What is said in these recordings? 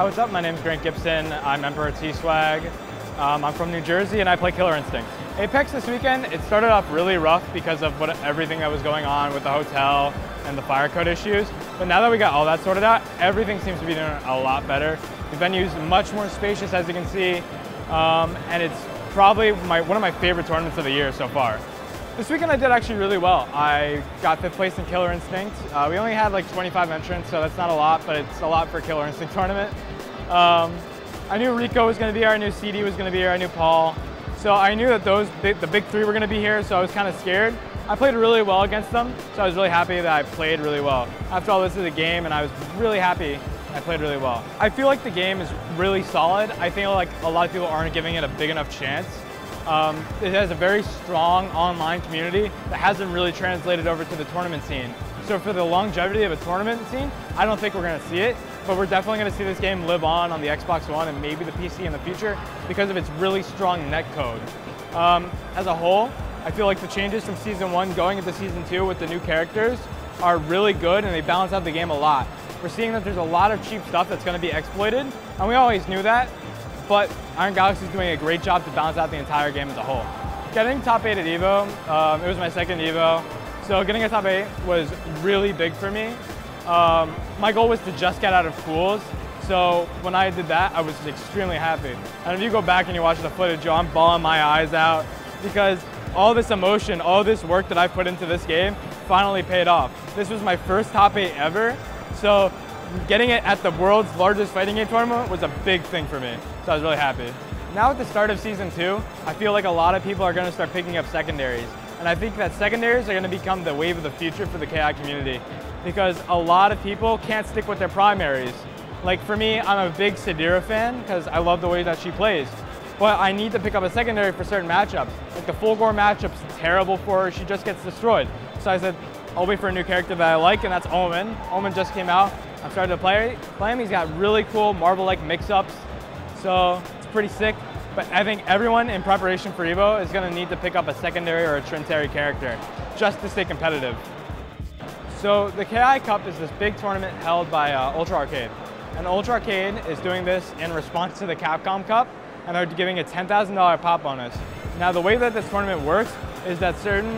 Hi, what's up? My name is Grant Gibson. I'm member at Tswagg. I'm from New Jersey and I play Killer Instinct. Apex this weekend, it started off really rough because of everything that was going on with the hotel and the fire code issues. But now that we got all that sorted out, everything seems to be doing a lot better. The venue's much more spacious, as you can see, and it's probably one of my favorite tournaments of the year so far. This weekend I did actually really well. I got 5th place in Killer Instinct. We only had like 25 entrants, so that's not a lot, but it's a lot for a Killer Instinct tournament. I knew Rico was going to be here, I knew CD was going to be here, I knew Paul. So I knew that the big three were going to be here, so I was kind of scared. I played really well against them, so I was really happy that I played really well. After all, this is a game, and I was really happy I played really well. I feel like the game is really solid. I feel like a lot of people aren't giving it a big enough chance. It has a very strong online community that hasn't really translated over to the tournament scene. So for the longevity of a tournament scene, I don't think we're going to see it, but we're definitely going to see this game live on the Xbox One and maybe the PC in the future because of its really strong netcode. As a whole, I feel like the changes from Season 1 going into Season 2 with the new characters are really good and they balance out the game a lot. We're seeing that there's a lot of cheap stuff that's going to be exploited, and we always knew that, but Iron Galaxy is doing a great job to balance out the entire game as a whole. Getting top 8 at EVO, it was my 2nd EVO, so getting a top 8 was really big for me. My goal was to just get out of pools, so when I did that, I was extremely happy. And if you go back and you watch the footage, I'm bawling my eyes out because all this emotion, all this work that I put into this game finally paid off. This was my first top 8 ever, so getting it at the world's largest fighting game tournament was a big thing for me, so I was really happy. Now at the start of Season 2, I feel like a lot of people are going to start picking up secondaries. And I think that secondaries are going to become the wave of the future for the KI community because a lot of people can't stick with their primaries. Like for me, I'm a big Sadira fan because I love the way that she plays. But I need to pick up a secondary for certain matchups. Like the full gore matchup's terrible for her, she just gets destroyed. So I said, I'll wait for a new character that I like, and that's Omen. Omen just came out. I'm starting to play him. He's got really cool Marvel-like mix-ups, so it's pretty sick. But I think everyone in preparation for EVO is going to need to pick up a secondary or a trinitary character just to stay competitive. So the KI Cup is this big tournament held by Ultra Arcade. And Ultra Arcade is doing this in response to the Capcom Cup, and they're giving a $10,000 pop bonus. Now the way that this tournament works is that certain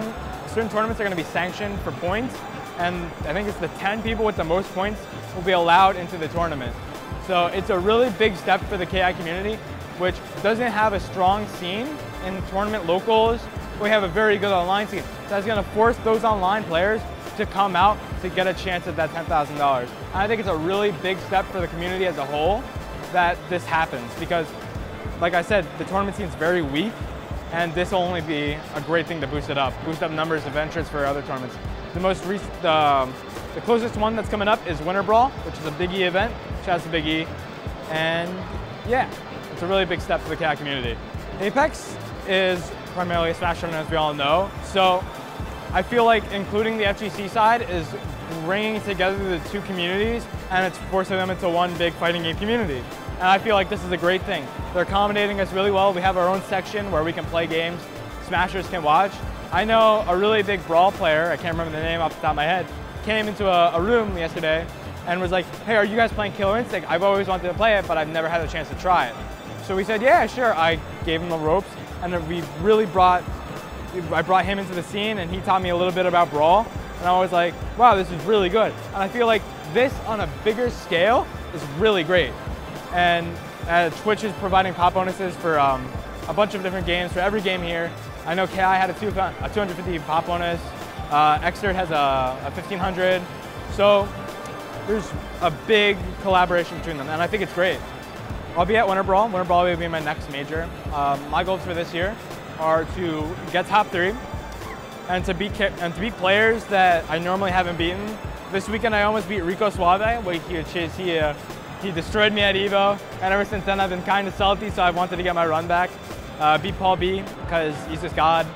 tournaments are going to be sanctioned for points, and I think it's the 10 people with the most points will be allowed into the tournament. So it's a really big step for the KI community, which doesn't have a strong scene in tournament locals. We have a very good online scene. That's going to force those online players to come out to get a chance at that $10,000. And I think it's a really big step for the community as a whole that this happens because, like I said, the tournament scene is very weak, and this will only be a great thing to boost up numbers of entrants for other tournaments. The most recent, the closest one that's coming up is Winter Brawl, which is a Big E event. Shout out to Big E. And yeah, it's a really big step for the KI community. Apex is primarily a Smash tournament, as we all know. So I feel like including the FGC side is bringing together the two communities, and it's forcing them into one big fighting game community. And I feel like this is a great thing. They're accommodating us really well. We have our own section where we can play games, Smashers can watch. I know a really big Brawl player, I can't remember the name off the top of my head, came into a room yesterday and was like, hey, are you guys playing Killer Instinct? I've always wanted to play it, but I've never had a chance to try it. So we said, yeah, sure. I gave him the ropes, and then I brought him into the scene, and he taught me a little bit about Brawl, and I was like, wow, this is really good. And I feel like this on a bigger scale is really great. And Twitch is providing pop bonuses for a bunch of different games, for every game here. I know KI had a 250 pop bonus, Xrd has a 1500, so there's a big collaboration between them, and I think it's great. I'll be at Winter Brawl. Winter Brawl will be my next major. My goals for this year are to get top 3 and to beat players that I normally haven't beaten. This weekend I almost beat Rico Suave, where he destroyed me at EVO, and ever since then I've been kind of salty, so I wanted to get my run back. Beat Paul B, because he's just God.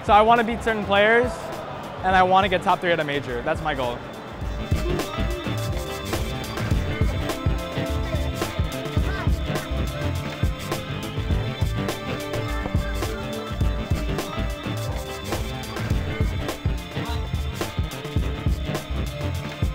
So I want to beat certain players, and I want to get top 3 at a major. That's my goal.